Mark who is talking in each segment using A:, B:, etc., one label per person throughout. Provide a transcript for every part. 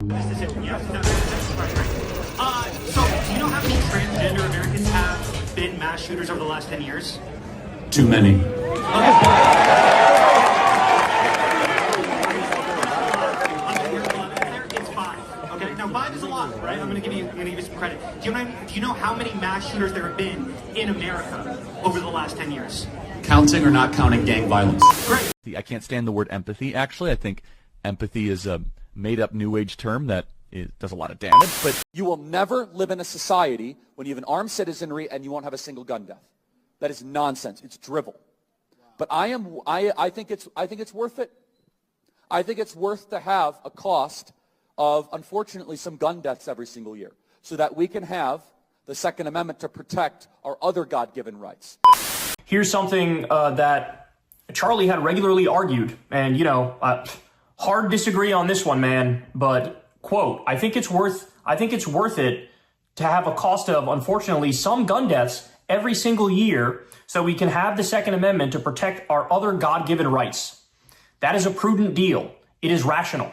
A: This is it. Yes. No, that's right. So, do you know how many transgender Americans have been mass shooters over the last 10 years?
B: Too many.
A: It's 5. Okay, now 5 is a lot, right? I'm going to give you some credit. Do you know how many mass shooters there have been in America over the last 10 years?
B: Counting or not counting gang violence?
A: Great.
C: I can't stand the word empathy. Actually, I think empathy is a made-up New Age term that does a lot of damage. But
D: you will never live in a society when you have an armed citizenry and you won't have a single gun death. That is nonsense. It's drivel. But I think it's worth it. I think it's worth to have a cost of, unfortunately, some gun deaths every single year, so that we can have the Second Amendment to protect our other God-given rights.
E: Here's something that Charlie had regularly argued, and hard disagree on this one, man. But quote, I think it's worth it to have a cost of, unfortunately, some gun deaths every single year, so we can have the Second Amendment to protect our other God-given rights. That is a prudent deal. It is rational.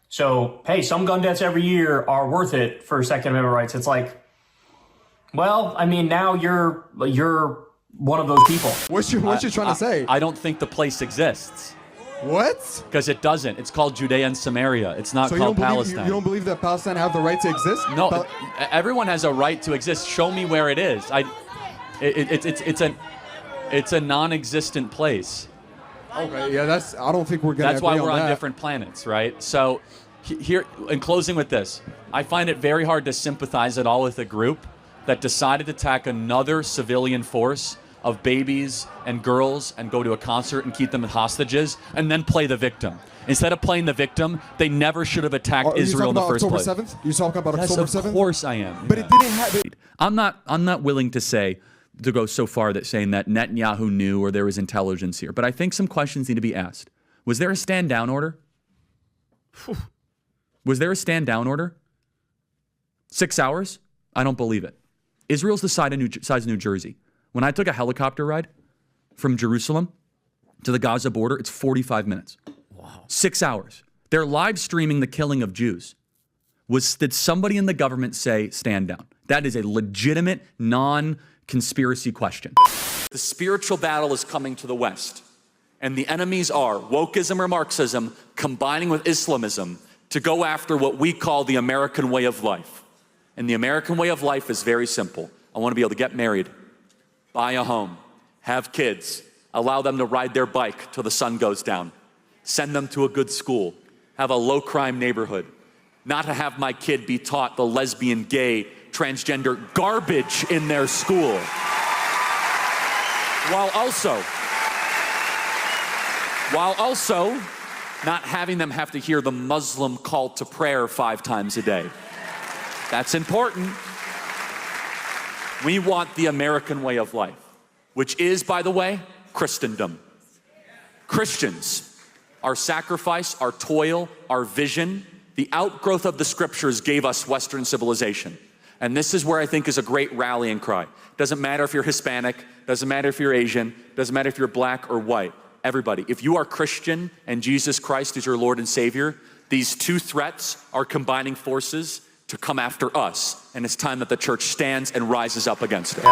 E: So, hey, some gun deaths every year are worth it for Second Amendment rights. It's like, well, I mean, now you're one of those people.
F: What you trying to say?
B: I don't think the place exists.
F: What?
B: Because it doesn't. It's called Judea and Samaria. It's not called Palestine.
F: You don't believe that Palestine have the right to exist?
B: No, everyone has a right to exist. Show me where it is. It's a non-existent place.
F: Okay, yeah, I don't think we're gonna.
B: That's why
F: agree
B: we're
F: on
B: on
F: that.
B: different planets, right? So, here, in closing with this, I find it very hard to sympathize at all with a group that decided to attack another civilian force of babies and girls and go to a concert and keep them as hostages and then play the victim. Instead of playing the victim, they never should have attacked Israel in the first place.
F: October 7th? You talking about October 7th?
B: Of course I am.
F: But it didn't happen.
C: I'm not willing to go so far that saying that Netanyahu knew or there was intelligence here. But I think some questions need to be asked. Was there a stand down order? Was there a stand down order? 6 hours? I don't believe it. Israel's the size of New Jersey. When I took a helicopter ride from Jerusalem to the Gaza border, it's 45 minutes. Wow. 6 hours. They're live streaming the killing of Jews. Did somebody in the government say stand down? That is a legitimate, non-conspiracy question.
B: The spiritual battle is coming to the West, and the enemies are wokeism or Marxism combining with Islamism to go after what we call the American way of life. And the American way of life is very simple. I want to be able to get married, buy a home, have kids, allow them to ride their bike till the sun goes down, send them to a good school, have a low-crime neighborhood, not to have my kid be taught the lesbian, gay, transgender garbage in their school, while also not having them have to hear the Muslim call to prayer 5 times a day. That's important. We want the American way of life, which is, by the way, Christendom. Christians, our sacrifice, our toil, our vision, the outgrowth of the scriptures gave us Western civilization. And this is where I think is a great rallying cry. Doesn't matter if you're Hispanic, doesn't matter if you're Asian, doesn't matter if you're black or white. Everybody, if you are Christian and Jesus Christ is your Lord and Savior, these two threats are combining forces to come after us, and it's time that the church stands and rises up against it.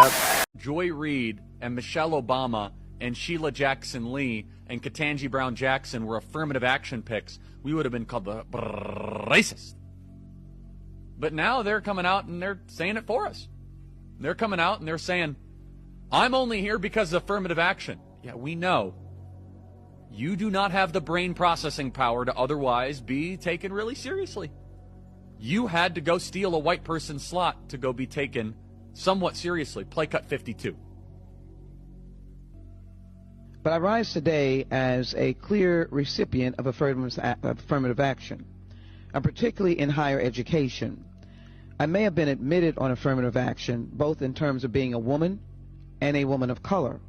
C: Joy Reid and Michelle Obama and Sheila Jackson Lee and Ketanji Brown Jackson were affirmative action picks, we would have been called the racist. But now they're coming out and they're saying it for us. They're coming out and they're saying, I'm only here because of affirmative action. Yeah, we know. You do not have the brain processing power to otherwise be taken really seriously. You had to go steal a white person's slot to go be taken somewhat seriously. Play cut 52.
G: But I rise today as a clear recipient of affirmative action, and particularly in higher education. I may have been admitted on affirmative action, both in terms of being a woman and a woman of color,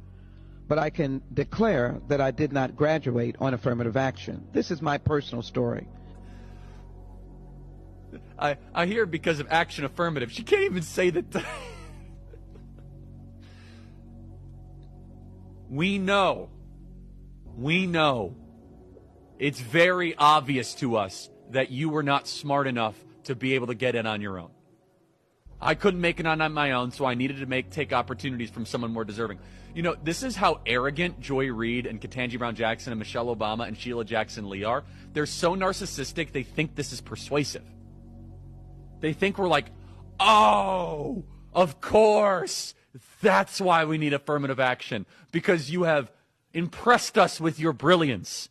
G: but I can declare that I did not graduate on affirmative action. This is my personal story.
C: I hear because of action affirmative. She can't even say that. We know. It's very obvious to us that you were not smart enough to be able to get in on your own. I couldn't make it on my own, so I needed to take opportunities from someone more deserving. You know, this is how arrogant Joy Reid and Ketanji Brown Jackson and Michelle Obama and Sheila Jackson Lee are. They're so narcissistic, they think this is persuasive. They think we're like, oh, of course, that's why we need affirmative action, because you have impressed us with your brilliance.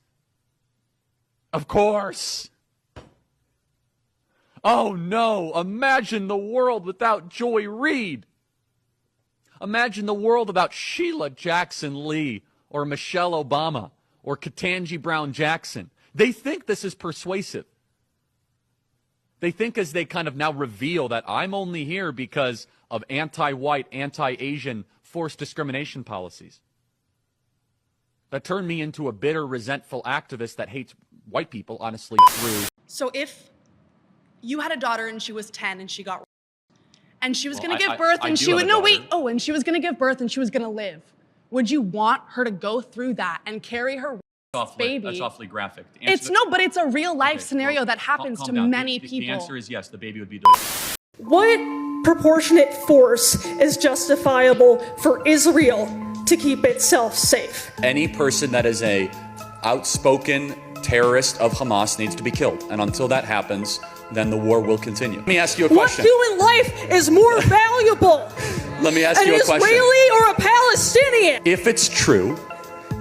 C: Of course. Oh no, imagine the world without Joy Reid. Imagine the world without Sheila Jackson Lee or Michelle Obama or Ketanji Brown Jackson. They think this is persuasive. They think as they kind of now reveal that I'm only here because of anti-white, anti-Asian forced discrimination policies. That turned me into a bitter, resentful activist that hates white people, honestly, through.
H: So if you had a daughter and she was 10 and she got and she was going to give birth and she would and she was going to give birth and she was going to live, would you want her to go through that and carry her baby?
C: That's awfully graphic.
H: But it's a real life scenario that happens to many people.
C: The answer is yes, the baby would be delivered.
I: What proportionate force is justifiable for Israel to keep itself safe?
B: Any person that is a outspoken terrorist of Hamas needs to be killed. And until that happens, then the war will continue. Let me ask you a question.
I: What human life is more valuable?
B: Let me ask you a question.
I: An Israeli or a Palestinian?
B: If it's true,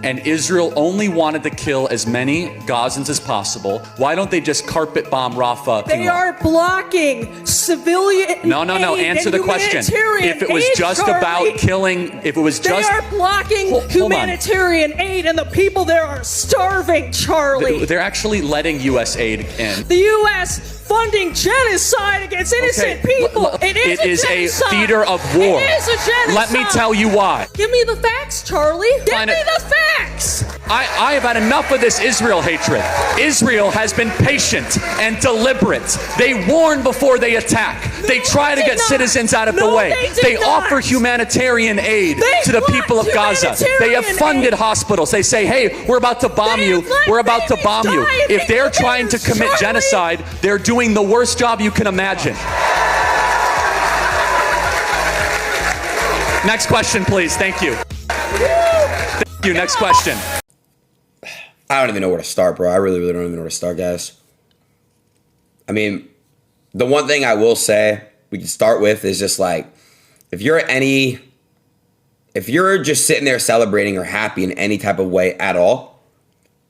B: and Israel only wanted to kill as many Gazans as possible, why don't they just carpet bomb Rafah?
I: They are blocking civilian
B: No. Answer the question. If it was just about killing, if it was just...
I: They are blocking humanitarian aid, and the people there are starving, Charlie.
B: They're actually letting U.S. aid in.
I: The U.S. funding genocide against innocent people. It is a theater of war. It is a genocide.
B: Let me tell you why.
I: Give me the facts, Charlie. Give me the facts.
B: I have had enough of this Israel hatred. Israel has been patient and deliberate. They warn before they attack. They try to get citizens out of the way. They offer humanitarian aid to the people of Gaza. They have funded hospitals. They say, hey, we're about to bomb you. We're about to bomb you. If they're trying to commit genocide, they're doing the worst job you can imagine. Next question, please. Thank you. Thank you. Next question.
J: I don't even know where to start, bro. I really don't even know where to start, guys. I mean, the one thing I will say we can start with is just like, if you're just sitting there celebrating or happy in any type of way at all,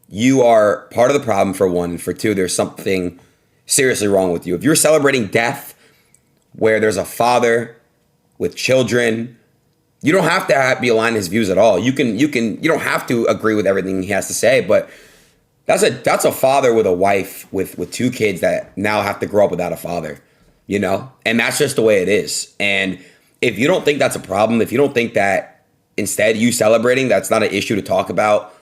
J: you are part of the problem, for one. And for two, there's something seriously wrong with you. If you're celebrating death where there's a father with children, you don't have to be aligned with his views at all. You don't have to agree with everything he has to say, but that's a father with a wife with two kids that now have to grow up without a father, you know? And that's just the way it is. And if you don't think that's a problem, if you don't think that instead you celebrating, that's not an issue to talk about,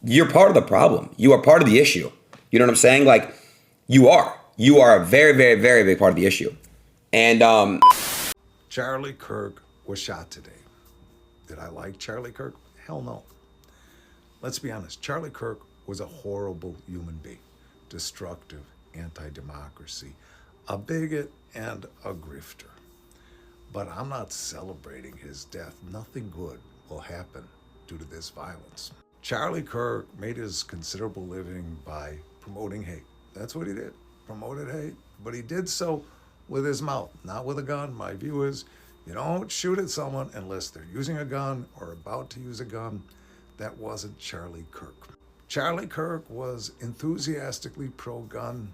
J: you're part of the problem. You are part of the issue. You know what I'm saying? Like, you are a very, very, very big part of the issue. And
K: Charlie Kirk was shot today. Did I like Charlie Kirk? Hell no. Let's be honest. Charlie Kirk was a horrible human being, destructive, anti-democracy, a bigot, and a grifter. But I'm not celebrating his death. Nothing good will happen due to this violence. Charlie Kirk made his considerable living by promoting hate. That's what he did, promoted hate. But he did so with his mouth, not with a gun. My view is, you don't shoot at someone unless they're using a gun or about to use a gun. That wasn't Charlie Kirk. Charlie Kirk was enthusiastically pro-gun.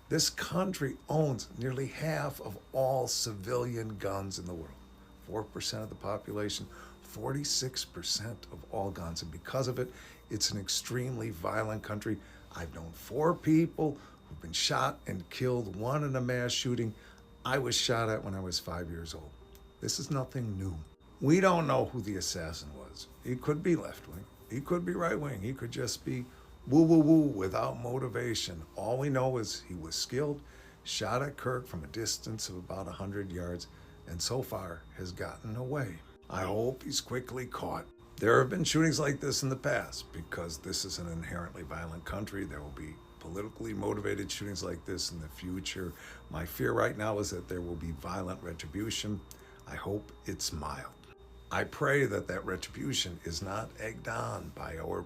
K: This country owns nearly half of all civilian guns in the world. 4% of the population, 46% of all guns. And because of it, it's an extremely violent country. I've known 4 people who've been shot and killed, one in a mass shooting I was shot at when I was 5 years old. This is nothing new. We don't know who the assassin was. He could be left-wing. He could be right-wing. He could just be woo-woo-woo without motivation. All we know is he was skilled, shot at Kirk from a distance of about 100 yards, and so far has gotten away. I hope he's quickly caught. There have been shootings like this in the past. Because this is an inherently violent country, there will be politically motivated shootings like this in the future. My fear right now is that there will be violent retribution. I hope it's mild. I pray that that retribution is not egged on by our...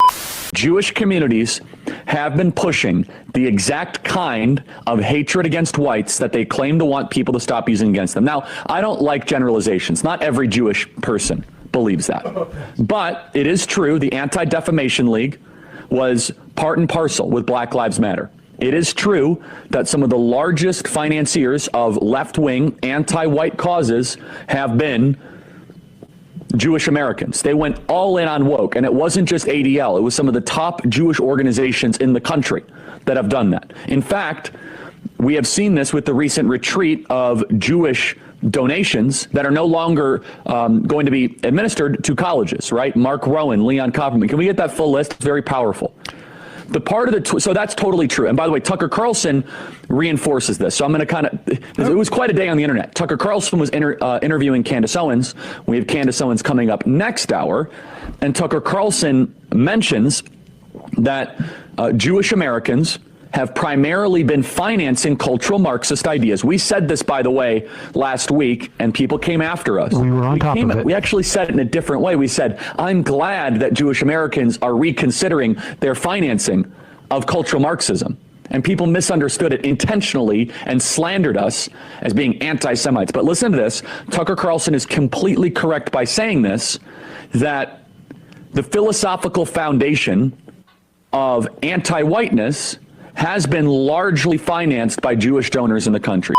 C: Jewish communities have been pushing the exact kind of hatred against whites that they claim to want people to stop using against them. Now, I don't like generalizations. Not every Jewish person believes that. But it is true, the Anti-Defamation League was part and parcel with Black Lives Matter. It is true that some of the largest financiers of left-wing anti-white causes have been Jewish Americans. They went all in on woke, and it wasn't just ADL. It was some of the top Jewish organizations in the country that have done that. In fact, we have seen this with the recent retreat of Jewish donations that are no longer going to be administered to colleges, right? Mark Rowan, Leon Copperman. Can we get that full list? It's very powerful. The part of the, so that's totally true. And by the way, Tucker Carlson reinforces this. So I'm going to kind of, it was quite a day on the internet. Tucker Carlson was interviewing Candace Owens. We have Candace Owens coming up next hour. And Tucker Carlson mentions that Jewish Americans have primarily been financing cultural Marxist ideas. We said this, by the way, last week, and people came after us.
L: We were on top of it.
C: We actually said it in a different way. We said, I'm glad that Jewish Americans are reconsidering their financing of cultural Marxism. And people misunderstood it intentionally and slandered us as being anti-Semites. But listen to this. Tucker Carlson is completely correct by saying this, that the philosophical foundation of anti-whiteness has been largely financed by Jewish donors in the country.